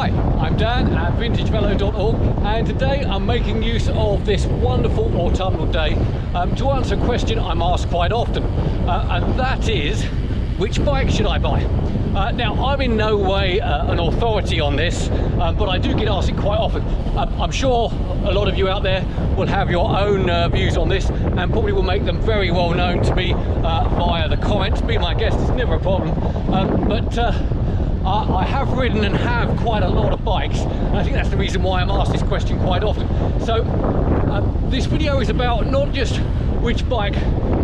Hi, I'm Dan at vintagevelo.org, and today I'm making use of this wonderful autumnal day to answer a question I'm asked quite often, and that is, which bike should I buy? Now, I'm in no way an authority on this, but I do get asked it quite often. I'm sure a lot of you out there will have your own views on this, and probably will make them very well known to me via the comments. Be my guest, it's never a problem. I have ridden and have quite a lot of bikes, and I think that's the reason why I'm asked this question quite often. So this video is about not just which bike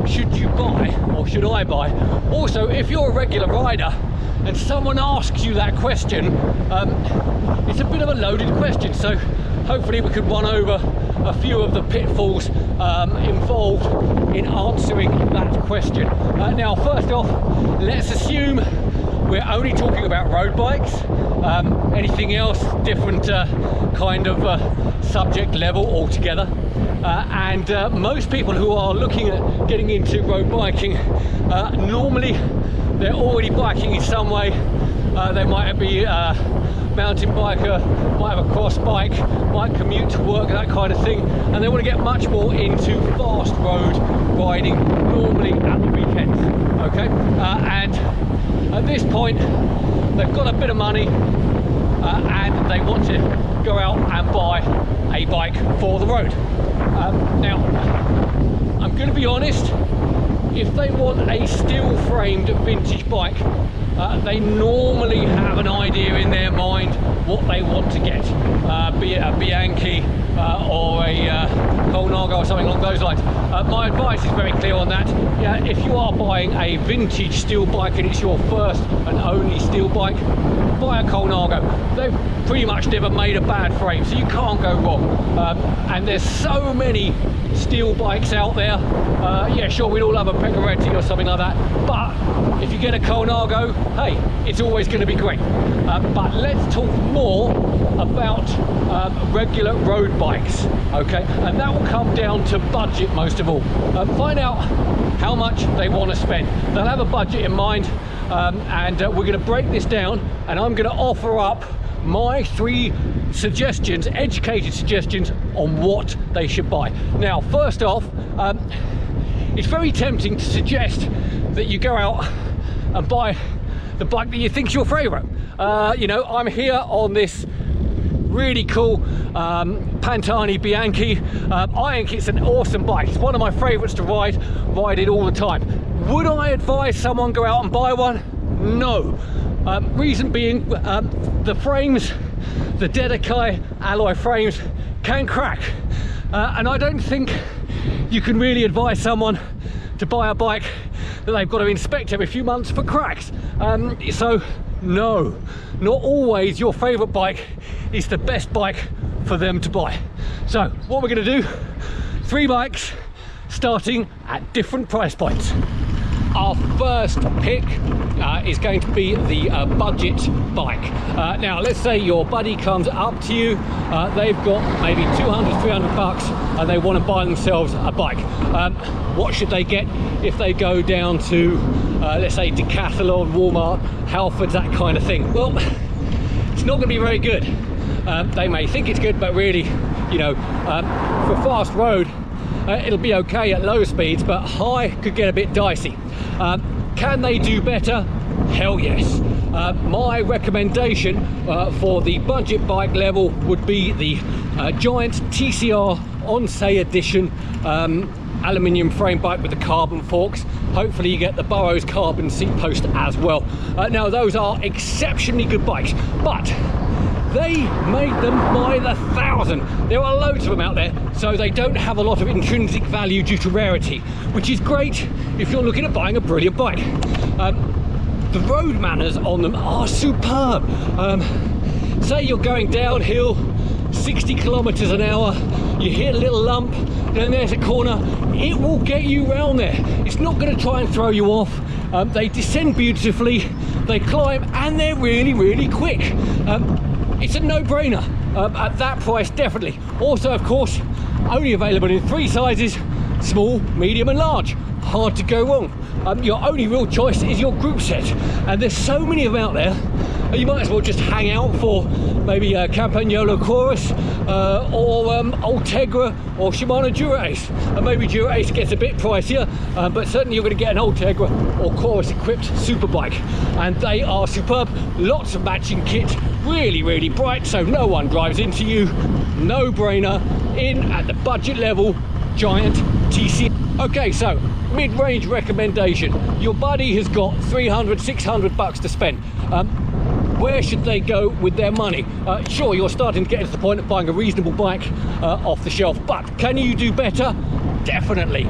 should you buy or should I buy, also if you're a regular rider and someone asks you that question, it's a bit of a loaded question, so hopefully we could run over a few of the pitfalls involved in answering that question. Now, first off, let's assume we're only talking about road bikes. Anything else, different kind of subject level altogether. And most people who are looking at getting into road biking, normally they're already biking in some way. They might be mountain biker, might have a cross bike, might commute to work, that kind of thing, and they want to get much more into fast road riding, normally at the weekends. Okay, and at this point they've got a bit of money and they want to go out and buy a bike for the road. Now, I'm going to be honest, if they want a steel framed vintage bike, they normally have an idea in their mind what they want to get, be it a Bianchi or a Colnago or something along those lines. My advice is very clear on that. Yeah, if you are buying a vintage steel bike and it's your first and only steel bike, buy a Colnago. They've pretty much never made a bad frame, so you can't go wrong. And there's so many steel bikes out there. Yeah, sure, we'd all have a Pecoretti or something like that, but if you get a Colnago, hey, it's always going to be great. But let's talk more about regular road bikes, okay? And that will come down to budget most of all. Find out how much they want to spend. They'll have a budget in mind, and we're going to break this down, and I'm going to offer up my 3 suggestions, educated suggestions on what they should buy. Now, first off, it's very tempting to suggest that you go out and buy the bike that you think's your favorite. You know, I'm here on this really cool Pantani Bianchi. I think it's an awesome bike. It's one of my favorites to ride it all the time. Would I advise someone go out and buy one? No. Reason being, the frames, the Dedikai alloy frames, can crack, and I don't think you can really advise someone to buy a bike that they've got to inspect every few months for cracks. So no, not always your favorite bike is the best bike for them to buy. So what we're going to do, 3 bikes starting at different price points. Our first pick is going to be the budget bike. Now, let's say your buddy comes up to you, they've got maybe 200, 300 bucks, and they want to buy themselves a bike. What should they get if they go down to, let's say, Decathlon, Walmart, Halfords, that kind of thing? Well, it's not going to be very good. They may think it's good, but really, you know, for fast road, it'll be okay at low speeds, but high could get a bit dicey. Can they do better? Hell yes. My recommendation for the budget bike level would be the Giant TCR Onsei Edition aluminium frame bike with the carbon forks. Hopefully you get the Burrows carbon seat post as well. Now, those are exceptionally good bikes, but they made them by the thousand. There are loads of them out there, so they don't have a lot of intrinsic value due to rarity, which is great if you're looking at buying a brilliant bike. The road manners on them are superb. Say you're going downhill 60 kilometers an hour, you hit a little lump, then there's a corner, it will get you round there. It's not going to try and throw you off. They descend beautifully, they climb, and they're really, really quick. It's a no-brainer at that price, definitely. Also, of course, only available in 3 sizes: small, medium and large. Hard to go wrong. Your only real choice is your group set, and there's so many of them out there you might as well just hang out for maybe Campagnolo Chorus or Ultegra or Shimano Dura-Ace. And maybe Dura-Ace gets a bit pricier, but certainly you're going to get an Ultegra or Chorus equipped superbike, and they are superb. Lots of matching kit, really bright, so no one drives into you. No brainer, in at the budget level, giant TC. Okay, so mid-range recommendation. Your buddy has got 300, 600 bucks to spend. Where should they go with their money? Sure, you're starting to get to the point of buying a reasonable bike off the shelf, but can you do better? Definitely.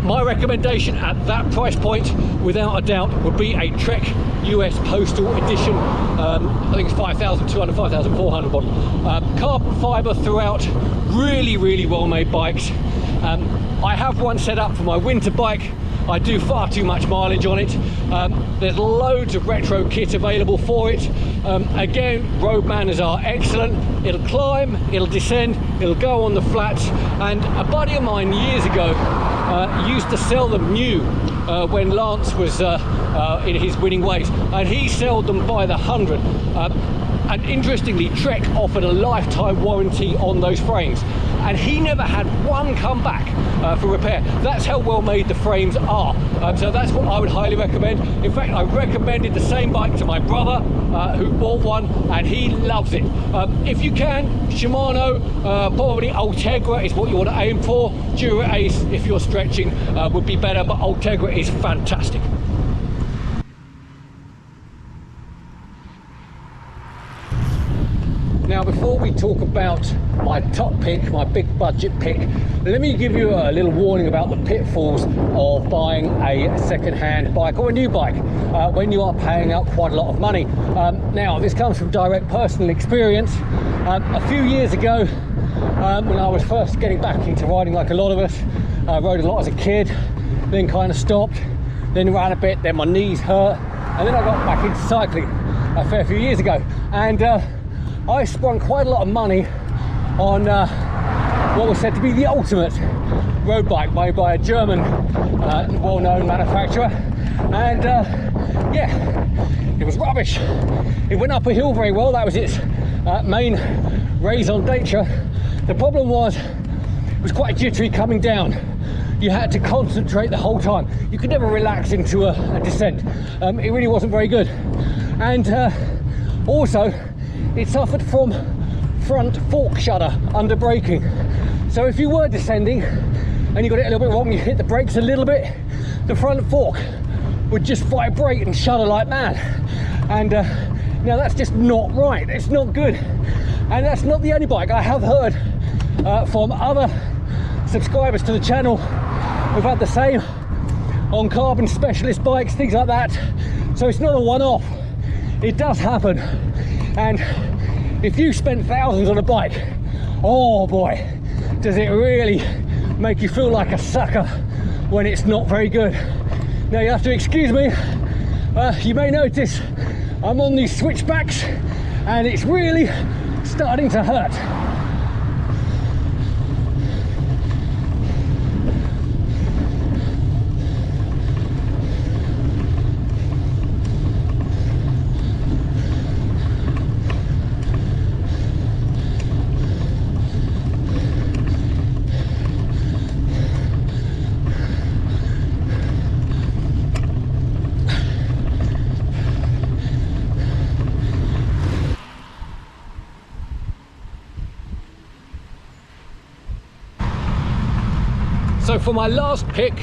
My recommendation at that price point, without a doubt, would be a Trek US Postal Edition. I think it's 5,200, 5,400 one. Carbon fiber throughout, really well made bikes. I have one set up for my winter bike. I do far too much mileage on it. There's loads of retro kit available for it. Again, road manners are excellent. It'll climb, it'll descend, it'll go on the flats. And a buddy of mine years ago used to sell them new when Lance was in his winning ways, and he sold them by the 100. And interestingly, Trek offered a lifetime warranty on those frames, and he never had one come back for repair. That's how well made the frames are. So that's what I would highly recommend. In fact, I recommended the same bike to my brother who bought one, and he loves it. If you can, Shimano, probably Ultegra is what you want to aim for. Dura-Ace, if you're stretching, would be better, but Ultegra is fantastic. Now, before we talk about my top pick, my big budget pick, let me give you a little warning about the pitfalls of buying a second-hand bike or a new bike when you are paying out quite a lot of money. Now, this comes from direct personal experience. A few years ago, when I was first getting back into riding, like a lot of us, I rode a lot as a kid, then kind of stopped, then ran a bit, then my knees hurt, and then I got back into cycling a fair few years ago. And I sprung quite a lot of money on what was said to be the ultimate road bike made by a German well-known manufacturer, and yeah, it was rubbish. It went up a hill very well. That was its main raison d'etre. The problem was it was quite jittery coming down. You had to concentrate the whole time. You could never relax into a descent. It really wasn't very good. And also, it suffered from front fork shudder under braking. So if you were descending and you got it a little bit wrong, you hit the brakes a little bit, the front fork would just vibrate and shudder like mad. And now that's just not right. It's not good. And that's not the only bike. I have heard from other subscribers to the channel who've had the same on carbon specialist bikes, things like that. So it's not a one-off. It does happen. And if you spend thousands on a bike, oh boy, does it really make you feel like a sucker when it's not very good. Now you have to excuse me, you may notice I'm on these switchbacks and it's really starting to hurt. So for my last pick,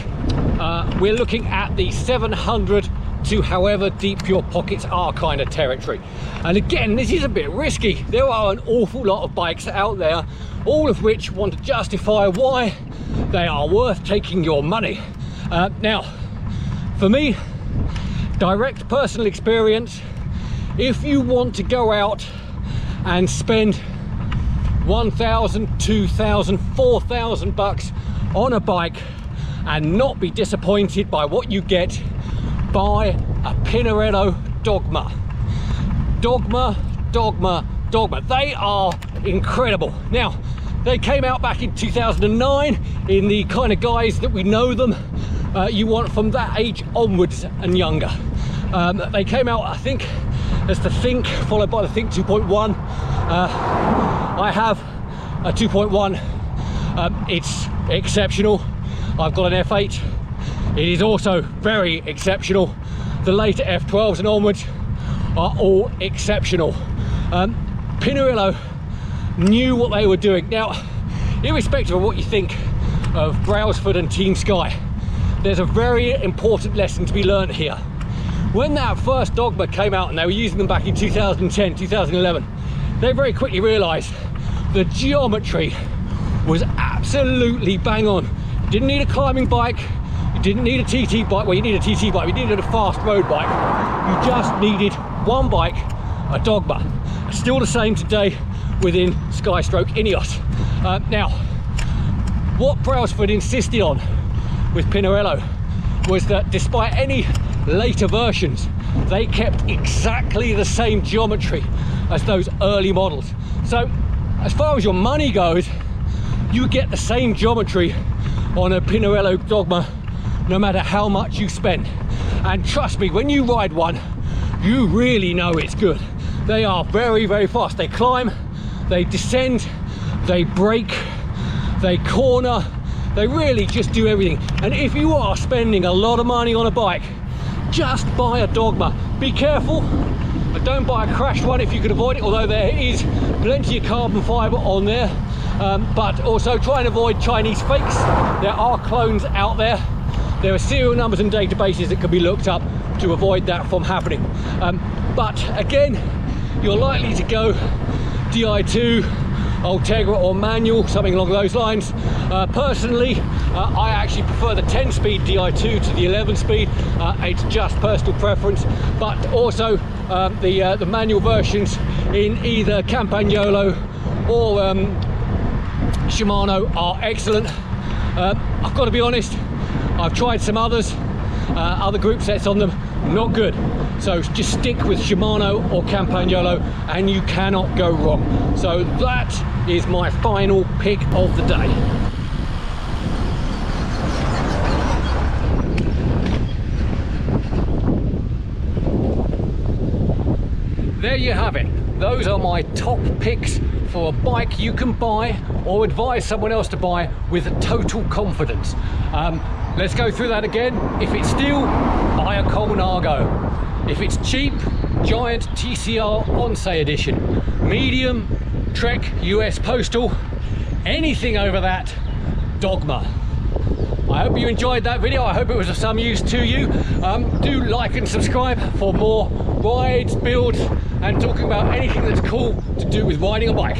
we're looking at the 700 to however deep your pockets are kind of territory. And again, this is a bit risky. There are an awful lot of bikes out there, all of which want to justify why they are worth taking your money. Now, for me, direct personal experience, if you want to go out and spend 1,000, 2,000, 4,000 bucks on a bike and not be disappointed by what you get, buy a Pinarello Dogma. Dogma. They are incredible. Now, they came out back in 2009 in the kind of guise that we know them. You want from that age onwards and younger. They came out, I think, There's the Think, followed by the Think 2.1. I have a 2.1. It's exceptional. I've got an F8. It is also very exceptional. The later F12s and onwards are all exceptional. Pinarello knew what they were doing. Now, irrespective of what you think of Brailsford and Team Sky, there's a very important lesson to be learned here. When that first Dogma came out, and they were using them back in 2010, 2011, they very quickly realized the geometry was absolutely bang on. You didn't need a climbing bike, you didn't need a TT bike. Well, you needed a TT bike, you needed a fast road bike. You just needed one bike, a Dogma. Still the same today within Skystroke Ineos. Now, what Brailsford insisted on with Pinarello was that despite any later versions, they kept exactly the same geometry as those early models. So as far as your money goes, you get the same geometry on a Pinarello Dogma no matter how much you spend. And trust me, when you ride one, you really know it's good. They are very, very fast. They climb, they descend, they brake, they corner, they really just do everything. And if you are spending a lot of money on a bike, just buy a Dogma. Be careful, but don't buy a crashed one if you can avoid it, although there is plenty of carbon fiber on there. But also try and avoid Chinese fakes. There are clones out there. There are serial numbers and databases that can be looked up to avoid that from happening. But again, you're likely to go Di2, Ultegra or manual, something along those lines. Personally, I actually prefer the 10-speed Di2 to the 11-speed. It's just personal preference, but also the manual versions in either Campagnolo or Shimano are excellent. I've got to be honest, I've tried some others, other group sets on them, not good. So just stick with Shimano or Campagnolo and you cannot go wrong. So that is my final pick of the day. There you have it. Those are my top picks for a bike you can buy or advise someone else to buy with total confidence. Let's go through that again. If it's steel, buy a Colnago. If it's cheap, Giant TCR Onsei edition. Medium, Trek US Postal. Anything over that, Dogma. I hope you enjoyed that video. I hope it was of some use to you. Do like and subscribe for more rides, builds, and talking about anything that's cool to do with riding a bike.